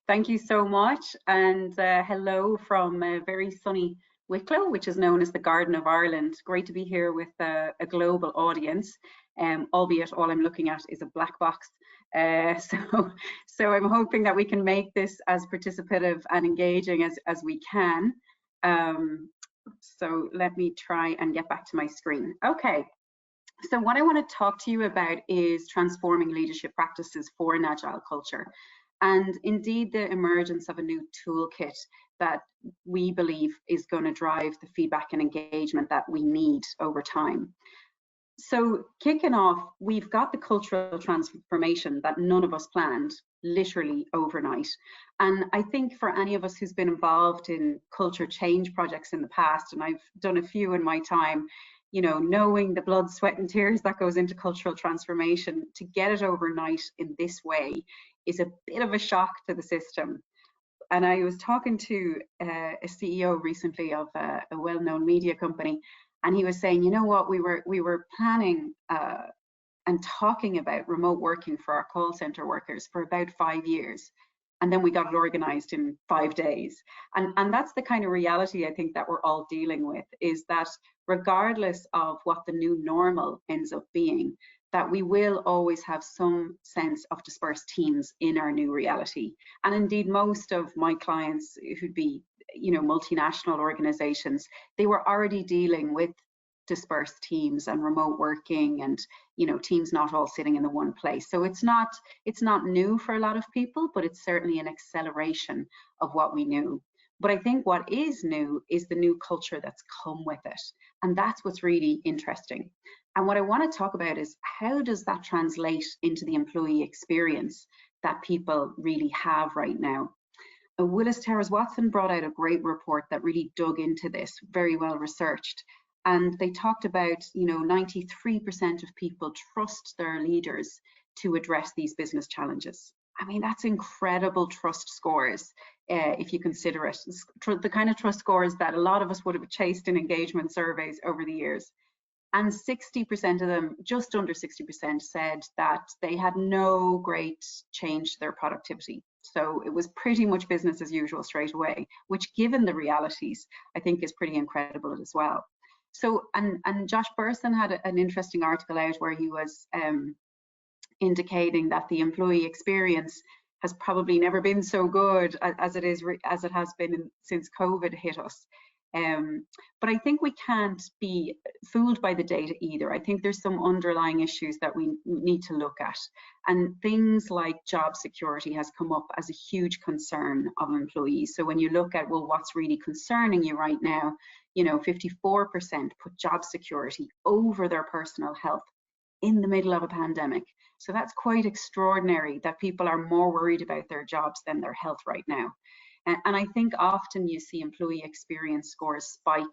Thank you so much, and hello from very sunny Wicklow, which is known as the Garden of Ireland. Great to be here with a global audience, albeit all I'm looking at is a black box. So I'm hoping that we can make this as participative and engaging as we can. So let me try and get back to my screen. Okay. So what I want to talk to you about is transforming leadership practices for an agile culture, and indeed the emergence of a new toolkit that we believe is going to drive the feedback and engagement that we need over time. So kicking off, we've got the cultural transformation that none of us planned, literally overnight. And I think for any of us who's been involved in culture change projects in the past, and I've done a few in my time, you know, knowing the blood, sweat and tears that goes into cultural transformation, to get it overnight in this way is a bit of a shock to the system. And I was talking to a CEO recently of a well-known media company, and he was saying, you know what, we were planning and talking about remote working for our call center workers for about 5 years. And then we got it organized in 5 days. And that's the kind of reality I think that we're all dealing with, is that regardless of what the new normal ends up being, that we will always have some sense of dispersed teams in our new reality. And indeed, most of my clients who'd be, you know, multinational organizations, they were already dealing with dispersed teams and remote working and, you know, teams not all sitting in the one place. So it's not new for a lot of people, but it's certainly an acceleration of what we knew. But I think what is new is the new culture that's come with it. And that's what's really interesting. And what I want to talk about is, how does that translate into the employee experience that people really have right now? Willis Towers Watson brought out a great report that really dug into this, very well researched. And they talked about, you know, 93% of people trust their leaders to address these business challenges. I mean, that's incredible trust scores, if you consider it. The kind of trust scores that a lot of us would have chased in engagement surveys over the years. And 60% of them, just under 60%, said that they had no great change to their productivity. So it was pretty much business as usual straight away, which, given the realities, I think is pretty incredible as well. So, and Josh Bersin had an interesting article out where he was indicating that the employee experience has probably never been so good as it has been since COVID hit us. But I think we can't be fooled by the data either. I think there's some underlying issues that we need to look at. And things like job security has come up as a huge concern of employees. So when you look at, well, what's really concerning you right now, you know, 54% put job security over their personal health in the middle of a pandemic. So that's quite extraordinary that people are more worried about their jobs than their health right now. And I think often you see employee experience scores spike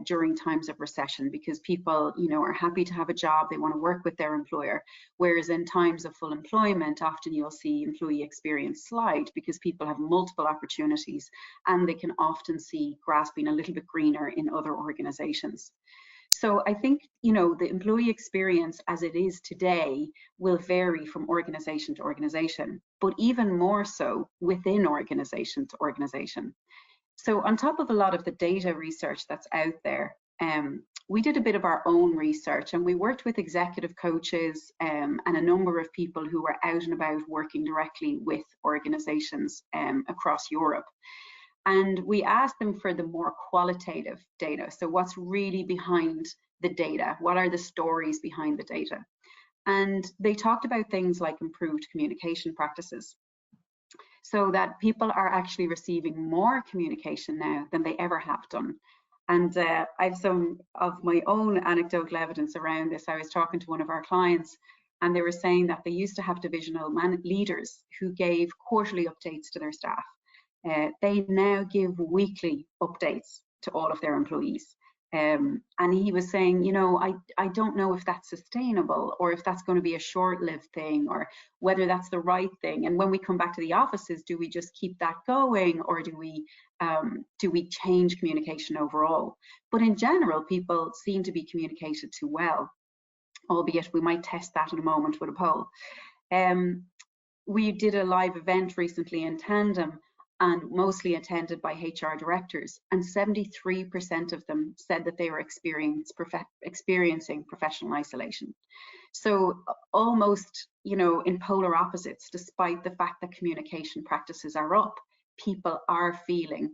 during times of recession, because people, you know, are happy to have a job, they want to work with their employer. Whereas in times of full employment, often you'll see employee experience slide because people have multiple opportunities and they can often see grass being a little bit greener in other organizations. So I think, you know, the employee experience as it is today will vary from organization to organization, but even more so within organization to organization. So on top of a lot of the data research that's out there, we did a bit of our own research, and we worked with executive coaches and a number of people who were out and about working directly with organizations across Europe. And we asked them for the more qualitative data. So what's really behind the data? What are the stories behind the data? And they talked about things like improved communication practices, so that people are actually receiving more communication now than they ever have done. And I have some of my own anecdotal evidence around this. I was talking to one of our clients, and they were saying that they used to have divisional leaders who gave quarterly updates to their staff. They now give weekly updates to all of their employees. And he was saying, you know, I don't know if that's sustainable, or if that's going to be a short-lived thing, or whether that's the right thing. And when we come back to the offices, do we just keep that going, or do we change communication overall? But in general, people seem to be communicated to well, albeit we might test that in a moment with a poll. we did a live event recently in Tandem, and mostly attended by HR directors, and 73% of them said that they were experiencing professional isolation. So almost, you know, in polar opposites, despite the fact that communication practices are up, people are feeling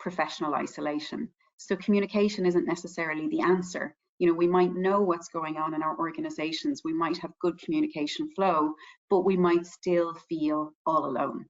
professional isolation. So communication isn't necessarily the answer. You know, we might know what's going on in our organizations, we might have good communication flow, but we might still feel all alone.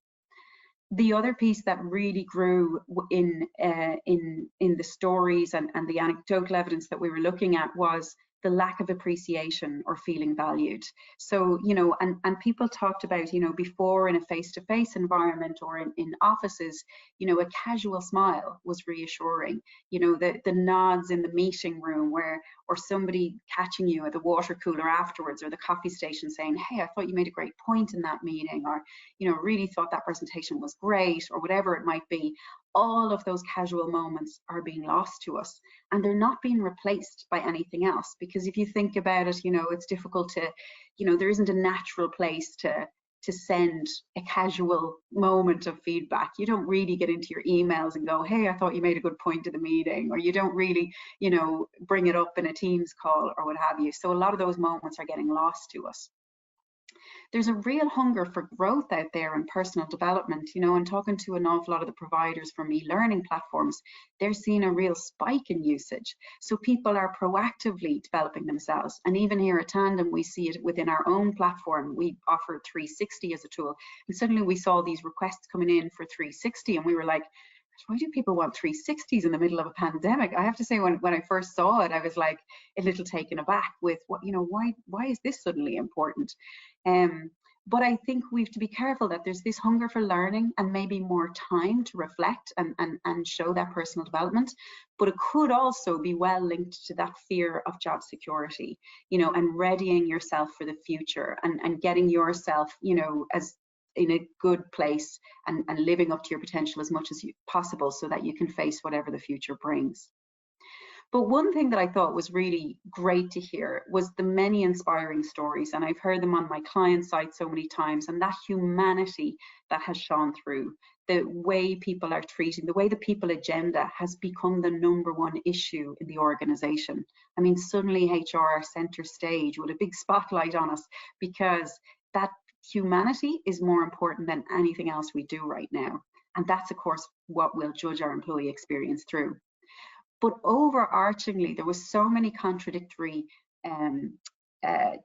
The other piece that really grew in the stories and the anecdotal evidence that we were looking at was the lack of appreciation or feeling valued. So, you know, and people talked about, you know, before in a face-to-face environment or in offices, you know, a casual smile was reassuring. You know, the nods in the meeting room or somebody catching you at the water cooler afterwards or the coffee station saying, hey, I thought you made a great point in that meeting, or, you know, really thought that presentation was great, or whatever it might be. All of those casual moments are being lost to us, and they're not being replaced by anything else. Because if you think about it, you know, it's difficult to, you know, there isn't a natural place to send a casual moment of feedback. You don't really get into your emails and go, hey, I thought you made a good point in the meeting, or you don't really, you know, bring it up in a Teams call or what have you. So a lot of those moments are getting lost to us. There's a real hunger for growth out there and personal development, you know, and talking to an awful lot of the providers from e-learning platforms, they're seeing a real spike in usage. So people are proactively developing themselves. And even here at Tandem, we see it within our own platform. We offer 360 as a tool. And suddenly we saw these requests coming in for 360, and we were like, why do people want 360s in the middle of a pandemic? I have to say, when I first saw it, I was like a little taken aback with what, you know, why is this suddenly important? But I think we have to be careful that there's this hunger for learning and maybe more time to reflect and show that personal development. But it could also be well linked to that fear of job security, you know, and readying yourself for the future and getting yourself, you know, as in a good place and living up to your potential as much as possible so that you can face whatever the future brings. But one thing that I thought was really great to hear was the many inspiring stories, and I've heard them on my client side so many times, and that humanity that has shone through, the way people are treating, the way the people agenda has become the #1 issue in the organization. I mean, suddenly HR are center stage with a big spotlight on us because that humanity is more important than anything else we do right now. And that's, of course, what we'll judge our employee experience through. But overarchingly, there was so many contradictory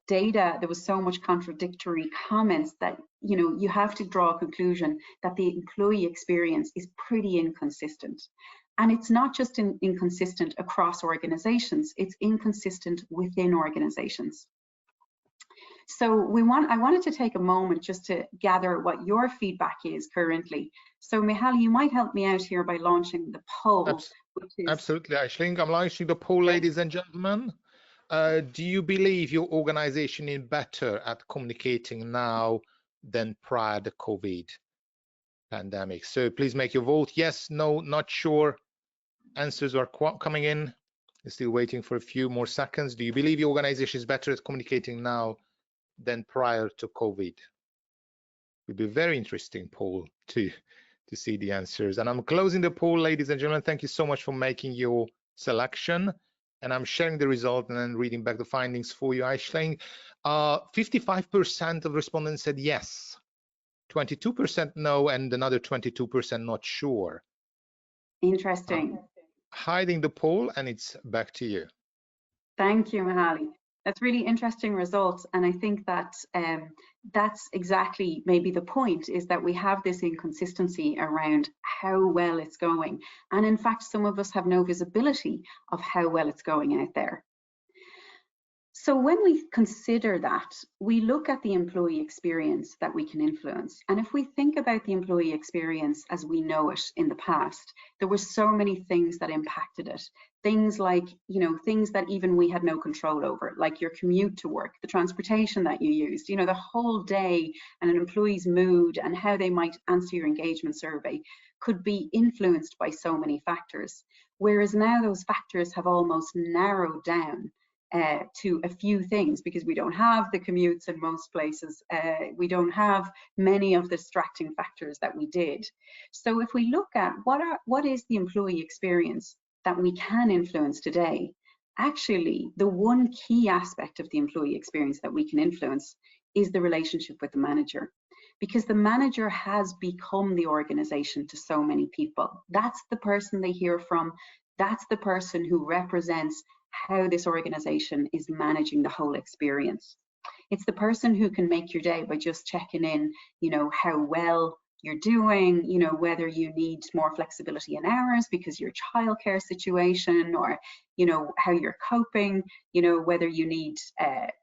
data, there was so much contradictory comments that, you know, you have to draw a conclusion that the employee experience is pretty inconsistent. And it's not just inconsistent across organizations, it's inconsistent within organizations. So I wanted to take a moment just to gather what your feedback is currently. So Michal, you might help me out here by launching the poll. Absolutely, Aisling. I'm launching the poll, ladies and gentlemen. Do you believe your organization is better at communicating now than prior to COVID pandemic? So please make your vote. Yes, no, not sure. Answers are coming in. You're still waiting for a few more seconds. Do you believe your organization is better at communicating now than prior to COVID? It would be a very interesting poll to see the answers. And I'm closing the poll, ladies and gentlemen. Thank you so much for making your selection. And I'm sharing the result and then reading back the findings for you, Aisling. 55% of respondents said yes, 22% no, and another 22% not sure. Interesting. Hiding the poll, and it's back to you. Thank you, Mihaly. That's really interesting results, and I think that that's exactly maybe the point, is that we have this inconsistency around how well it's going, and in fact some of us have no visibility of how well it's going out there. So when we consider that, we look at the employee experience that we can influence. And if we think about the employee experience as we know it in the past, there were so many things that impacted it. Things like, you know, things that even we had no control over, like your commute to work, the transportation that you used, you know, the whole day, and an employee's mood and how they might answer your engagement survey could be influenced by so many factors. Whereas now those factors have almost narrowed down to a few things, because we don't have the commutes in most places. We don't have many of the distracting factors that we did. So if we look at what is the employee experience that we can influence today, actually the one key aspect of the employee experience that we can influence is the relationship with the manager, because the manager has become the organization to so many people. That's the person they hear from. That's the person who represents how this organization is managing the whole experience. It's the person who can make your day by just checking in, you know, how well you're doing, you know, whether you need more flexibility in hours because your childcare situation, or, you know, how you're coping, you know, whether you need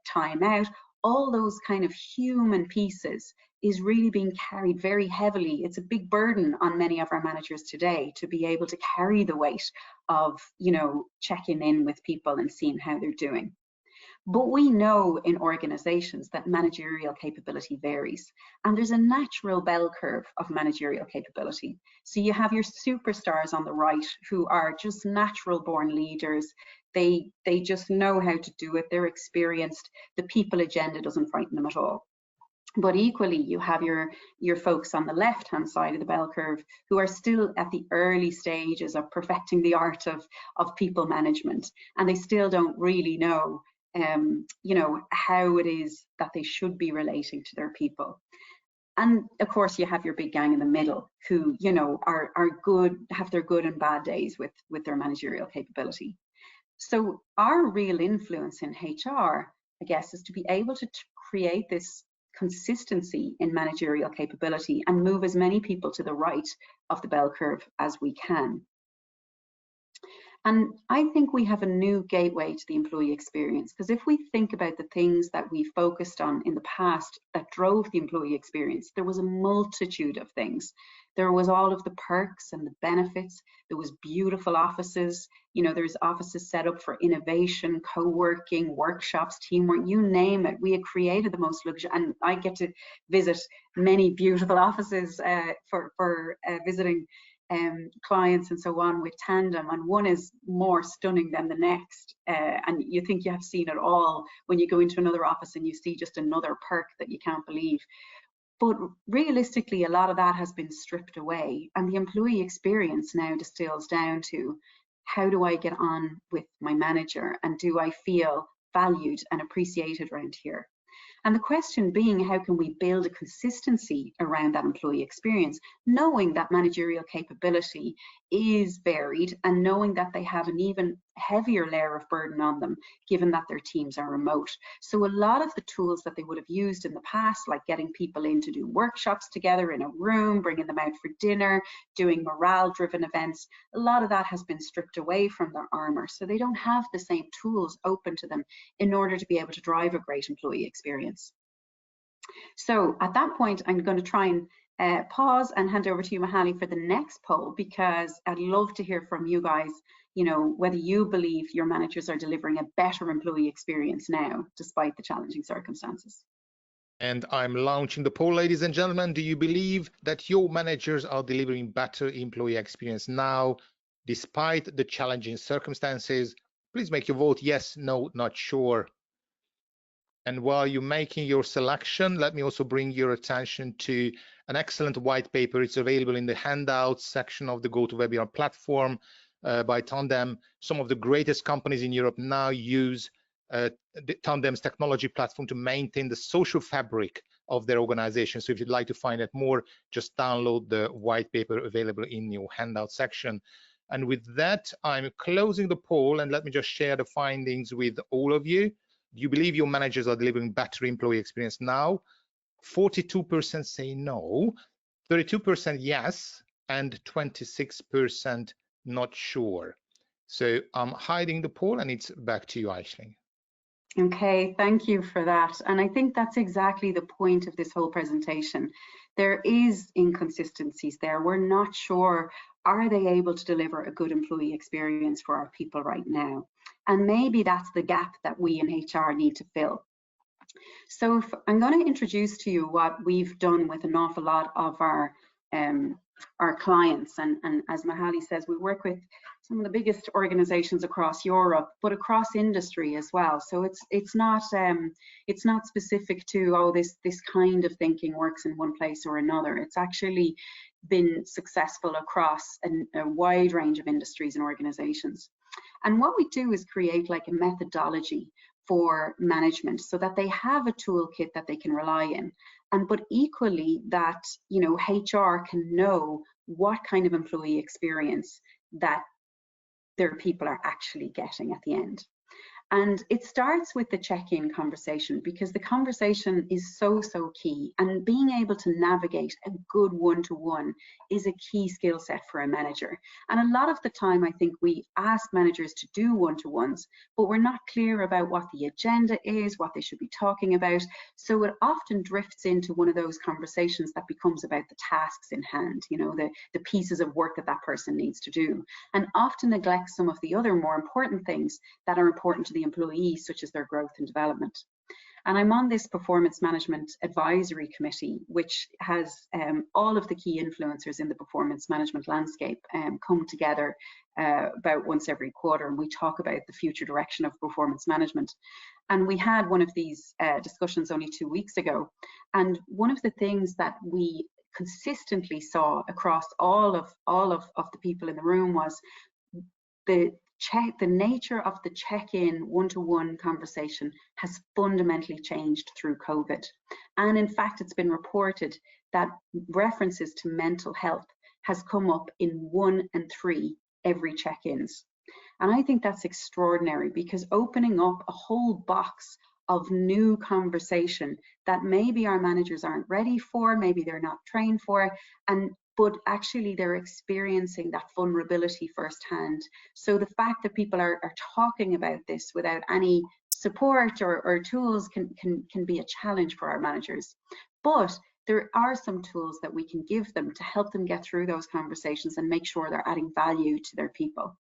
time out. All those kind of human pieces is really being carried very heavily. It's a big burden on many of our managers today to be able to carry the weight of, you know, checking in with people and seeing how they're doing. But we know in organizations that managerial capability varies, and there's a natural bell curve of managerial capability. So you have your superstars on the right who are just natural born leaders. They just know how to do it. They're experienced. The people agenda doesn't frighten them at all. But equally, you have your folks on the left-hand side of the bell curve who are still at the early stages of perfecting the art of people management, and they still don't really know you know, how it is that they should be relating to their people. And of course, you have your big gang in the middle who, you know, are good, have their good and bad days with their managerial capability. So our real influence in HR, I guess, is to be able to create this consistency in managerial capability and move as many people to the right of the bell curve as we can. And I think we have a new gateway to the employee experience, because if we think about the things that we focused on in the past that drove the employee experience, there was a multitude of things. There was all of the perks and the benefits. There was beautiful offices. You know, there's offices set up for innovation, co-working, workshops, teamwork, you name it. We had created the most luxury, and I get to visit many beautiful offices for visiting clients and so on with Tandem, and one is more stunning than the next, and you think you have seen it all when you go into another office and you see just another perk that you can't believe. But realistically, a lot of that has been stripped away, and the employee experience now distills down to, how do I get on with my manager, and do I feel valued and appreciated around here? And the question being, how can we build a consistency around that employee experience, knowing that managerial capability is varied and knowing that they have an even heavier layer of burden on them, given that their teams are remote. So a lot of the tools that they would have used in the past, like getting people in to do workshops together in a room, bringing them out for dinner, doing morale-driven events, a lot of that has been stripped away from their armor. So they don't have the same tools open to them in order to be able to drive a great employee experience. So at that point, I'm going to try and pause and hand over to you, Mahali, for the next poll, because I'd love to hear from you guys, you know, whether you believe your managers are delivering a better employee experience now, despite the challenging circumstances. And I'm launching the poll, ladies and gentlemen. Do you believe that your managers are delivering better employee experience now, despite the challenging circumstances? Please make your vote yes, no, not sure. And while you're making your selection, let me also bring your attention to an excellent white paper. It's available in the handouts section of the GoToWebinar platform by Tandem. Some of the greatest companies in Europe now use Tandem's technology platform to maintain the social fabric of their organization. So if you'd like to find out more, just download the white paper available in your handout section. And with that, I'm closing the poll, and let me just share the findings with all of you. Do you believe your managers are delivering better employee experience now? 42% say no, 32% yes, and 26% not sure. So I'm hiding the poll, and it's back to you, Aisling. Okay, thank you for that. And I think that's exactly the point of this whole presentation. There is inconsistencies there. We're not sure, are they able to deliver a good employee experience for our people right now? And maybe that's the gap that we in HR need to fill. So I'm going to introduce to you what we've done with an awful lot of our our clients. And as Mahali says, we work with some of the biggest organizations across Europe, but across industry as well. So it's not specific to, oh, this kind of thinking works in one place or another. It's actually been successful across a wide range of industries and organizations. And what we do is create like a methodology for management so that they have a toolkit that they can rely in, but equally that, you know, HR can know what kind of employee experience that their people are actually getting at the end. And it starts with the check-in conversation, because the conversation is so key, and being able to navigate a good one-to-one is a key skill set for a manager. And a lot of the time I think we ask managers to do one-to-ones, but we're not clear about what the agenda is, what they should be talking about. So it often drifts into one of those conversations that becomes about the tasks in hand, you know, the pieces of work that person needs to do, and often neglects some of the other more important things that are important to the employees, such as their growth and development. And I'm on this performance management advisory committee, which has all of the key influencers in the performance management landscape come together about once every quarter, and we talk about the future direction of performance management. And we had one of these discussions only 2 weeks ago, and one of the things that we consistently saw across all of the people in the room was the nature of the check-in one-to-one conversation has fundamentally changed through COVID. And in fact, it's been reported that references to mental health has come up in 1 and 3 every check-ins. And I think that's extraordinary, because opening up a whole box of new conversation that maybe our managers aren't ready for, maybe they're not trained for, but actually they're experiencing that vulnerability firsthand. So the fact that people are talking about this without any support or tools can be a challenge for our managers. But there are some tools that we can give them to help them get through those conversations and make sure they're adding value to their people.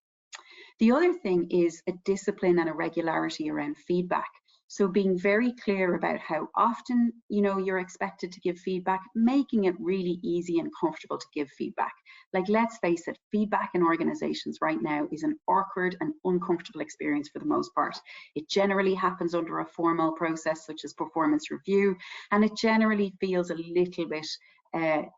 The other thing is a discipline and a regularity around feedback. So being very clear about how often, you know, you're expected to give feedback, making it really easy and comfortable to give feedback. Like, let's face it, feedback in organizations right now is an awkward and uncomfortable experience for the most part. It generally happens under a formal process such as performance review, and it generally feels a little bit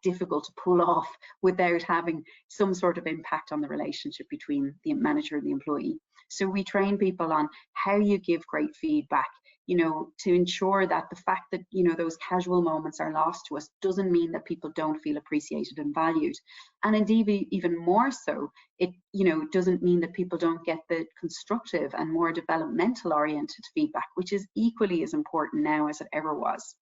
difficult to pull off without having some sort of impact on the relationship between the manager and the employee. So we train people on how you give great feedback, you know, to ensure that the fact that, you know, those casual moments are lost to us doesn't mean that people don't feel appreciated and valued. And indeed, even more so, it, you know, doesn't mean that people don't get the constructive and more developmental oriented feedback, which is equally as important now as it ever was.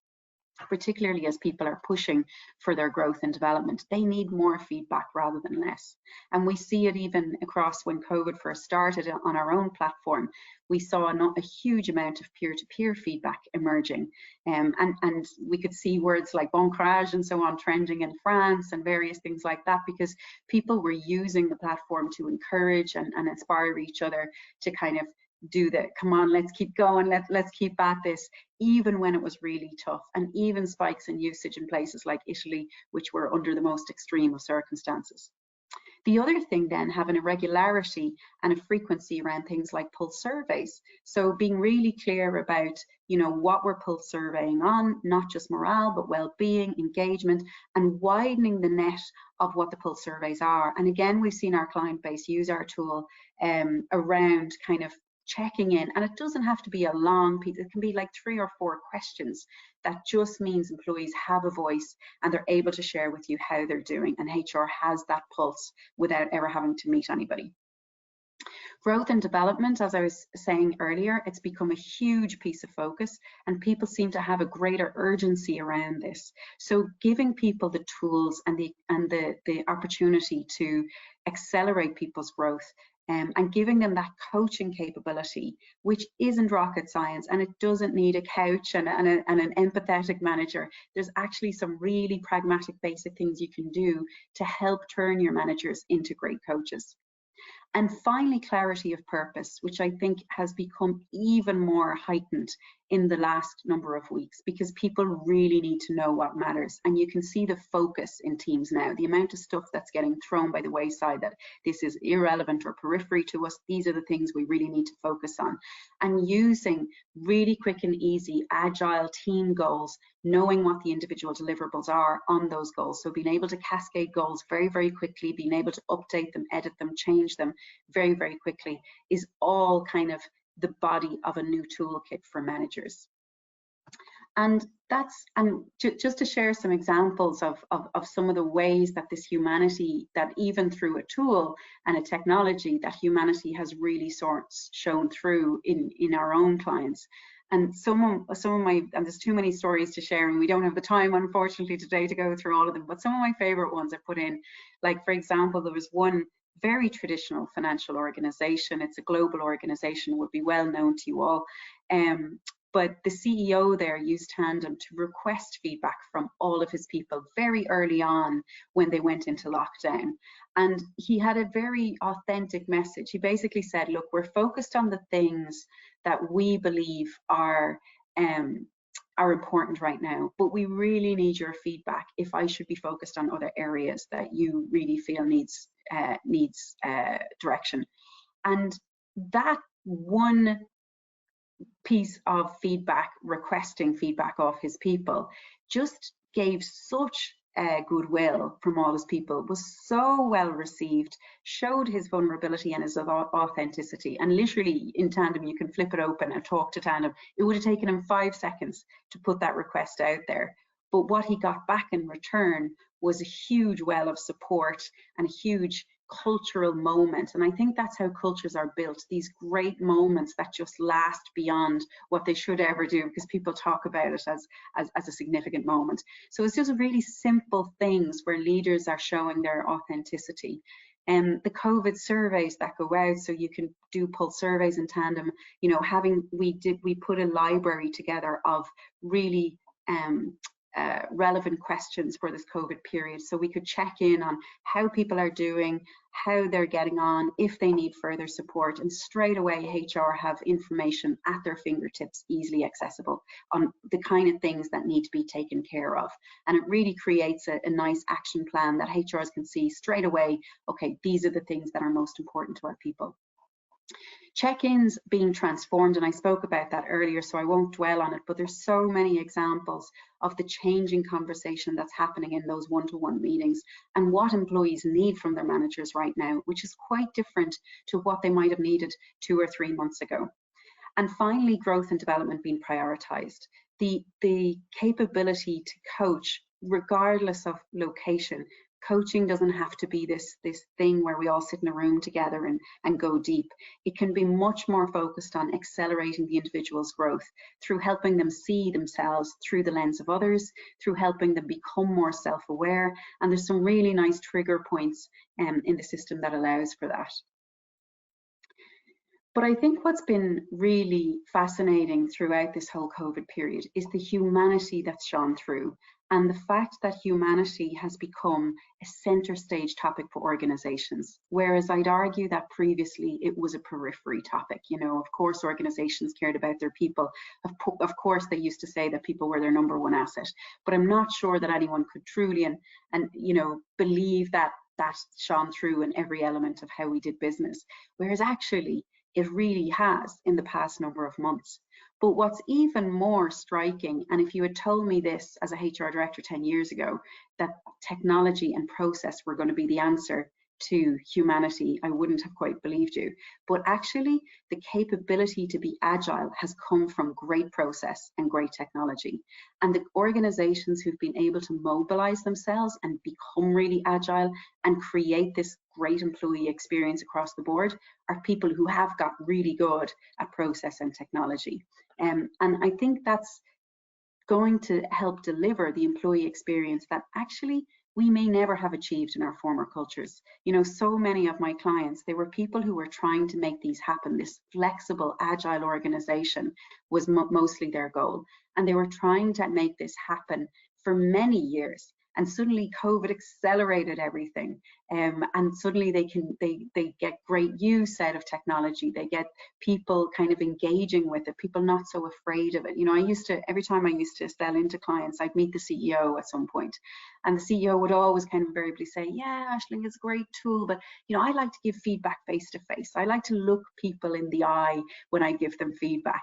Particularly as people are pushing for their growth and development, they need more feedback rather than less. And we see it even across when COVID first started on our own platform. We saw a huge amount of peer-to-peer feedback emerging, and we could see words like bon courage and so on trending in France and various things like that, because people were using the platform to encourage and inspire each other to kind of do the, come on, let's keep going, let's keep at this, even when it was really tough, and even spikes in usage in places like Italy, which were under the most extreme of circumstances. The other thing then, having a regularity and a frequency around things like pulse surveys. So being really clear about, you know, what we're pulse surveying on, not just morale, but well-being, engagement, and widening the net of what the pulse surveys are. And again, we've seen our client base use our tool around kind of checking in, and it doesn't have to be a long piece. It can be like 3 or 4 questions that just means employees have a voice and they're able to share with you how they're doing, and HR has that pulse without ever having to meet anybody. Growth and development, as I was saying earlier, it's become a huge piece of focus, and people seem to have a greater urgency around this. So giving people the tools and the opportunity to accelerate people's growth, and giving them that coaching capability, which isn't rocket science, and it doesn't need a couch and an empathetic manager. There's actually some really pragmatic basic things you can do to help turn your managers into great coaches. And finally, clarity of purpose, which I think has become even more heightened in the last number of weeks, because people really need to know what matters. And you can see the focus in teams now, the amount of stuff that's getting thrown by the wayside, that this is irrelevant or periphery to us. These are the things we really need to focus on. And using really quick and easy agile team goals, knowing what the individual deliverables are on those goals. So being able to cascade goals very, very quickly, being able to update them, edit them, change them very, very quickly is all kind of the body of a new toolkit for managers. And just to share some examples of some of the ways that this humanity, that even through a tool and a technology, that humanity has really shown through in our own clients. And some of my, and there's too many stories to share, and we don't have the time, unfortunately, today to go through all of them, but some of my favorite ones I put in, like, for example, there was one very traditional financial organization. It's a global organization, would be well known to you all. But the CEO there used Tandem to request feedback from all of his people very early on when they went into lockdown. And he had a very authentic message. He basically said, look, we're focused on the things that we believe are important right now, but we really need your feedback if I should be focused on other areas that you really feel needs direction. And that one piece of feedback, requesting feedback of his people, just gave such goodwill from all his people, was so well received, showed his vulnerability and his authenticity. And literally in Tandem, you can flip it open and talk to Tandem. It would have taken him 5 seconds to put that request out there. But what he got back in return was a huge well of support and a huge cultural moment. And I think that's how cultures are built, these great moments that just last beyond what they should ever do, because people talk about it as a significant moment. So it's just really simple things where leaders are showing their authenticity. And the Covert surveys that go out, so you can do pulse surveys in Tandem, you know, we put a library together of really relevant questions for this COVID period, so we could check in on how people are doing, how they're getting on, if they need further support, and straight away HR have information at their fingertips, easily accessible, on the kind of things that need to be taken care of. And it really creates a nice action plan that HRs can see straight away, okay, these are the things that are most important to our people. Check-ins being transformed, and I spoke about that earlier, so I won't dwell on it, but there's so many examples of the changing conversation that's happening in those one-to-one meetings and what employees need from their managers right now, which is quite different to what they might have needed 2 or 3 months ago. And finally, growth and development being prioritized. The capability to coach regardless of location. Coaching doesn't have to be this thing where we all sit in a room together and go deep. It can be much more focused on accelerating the individual's growth through helping them see themselves through the lens of others, through helping them become more self-aware. And there's some really nice trigger points in the system that allows for that. But I think what's been really fascinating throughout this whole COVID period is the humanity that's shone through, and the fact that humanity has become a center stage topic for organizations, whereas I'd argue that previously it was a periphery topic. You know, of course organizations cared about their people, of course they used to say that people were their #1 asset, but I'm not sure that anyone could truly and you know, believe that shone through in every element of how we did business, whereas actually it really has in the past number of months. But what's even more striking, and if you had told me this as a HR director 10 years ago, that technology and process were going to be the answer to humanity, I wouldn't have quite believed you. But actually, the capability to be agile has come from great process and great technology. And the organizations who've been able to mobilize themselves and become really agile and create this great employee experience across the board are people who have got really good at process and technology. And I think that's going to help deliver the employee experience that actually we may never have achieved in our former cultures. You know, so many of my clients, they were people who were trying to make these happen. This flexible, agile organization was mostly their goal. And they were trying to make this happen for many years. and suddenly COVID accelerated everything, and suddenly they get great use out of technology. They get people kind of engaging with it, people not so afraid of it. You know, every time I used to sell into clients, I'd meet the CEO at some point, and the CEO would always kind of invariably say, yeah, Aisling, it's a great tool, but you know, I like to give feedback face to face. I like to look people in the eye when I give them feedback.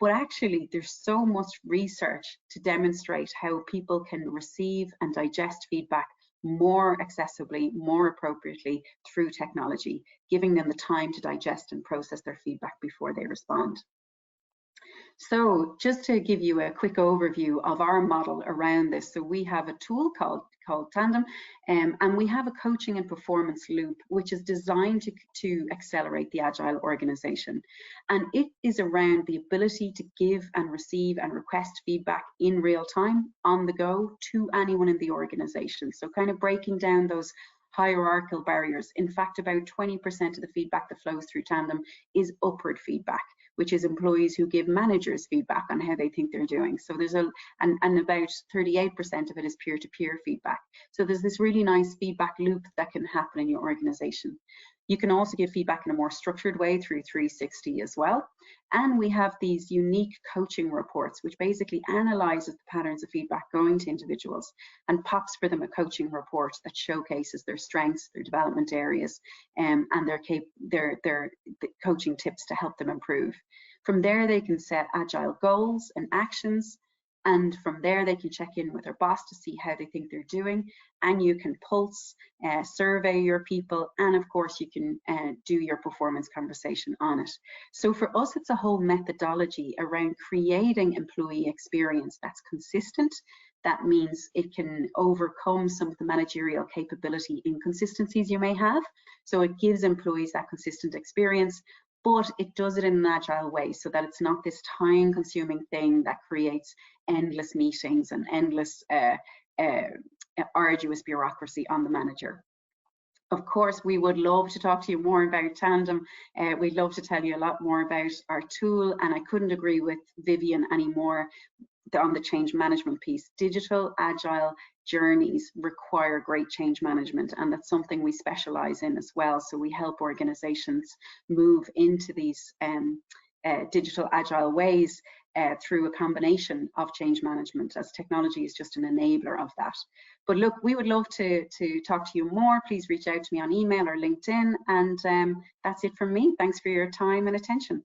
But actually, there's so much research to demonstrate how people can receive and digest feedback more accessibly, more appropriately through technology, giving them the time to digest and process their feedback before they respond. So just to give you a quick overview of our model around this, so we have a tool called Tandem, and we have a coaching and performance loop, which is designed to accelerate the Agile organization. And it is around the ability to give and receive and request feedback in real time, on the go, to anyone in the organization. So kind of breaking down those hierarchical barriers. In fact, about 20% of the feedback that flows through Tandem is upward feedback, which is employees who give managers feedback on how they think they're doing. So there's and about 38% of it is peer-to-peer feedback. So there's this really nice feedback loop that can happen in your organization. You can also give feedback in a more structured way through 360 as well. And we have these unique coaching reports, which basically analyzes the patterns of feedback going to individuals and pops for them a coaching report that showcases their strengths, their development areas, and their coaching tips to help them improve. From there, they can set Agile goals and actions. And from there, they can check in with their boss to see how they think they're doing. And you can pulse, survey your people, and of course, you can do your performance conversation on it. So for us, it's a whole methodology around creating employee experience that's consistent. That means it can overcome some of the managerial capability inconsistencies you may have. So it gives employees that consistent experience, but it does it in an agile way so that it's not this time-consuming thing that creates endless meetings and endless arduous bureaucracy on the manager. Of course, we would love to talk to you more about Tandem. We'd love to tell you a lot more about our tool, and I couldn't agree with Vivian anymore on the change management piece. Digital agile journeys require great change management, and that's something we specialize in as well. So we help organizations move into these digital agile ways through a combination of change management, as technology is just an enabler of that. But look, we would love to talk to you more. Please reach out to me on email or LinkedIn, and that's it from me. Thanks for your time and attention.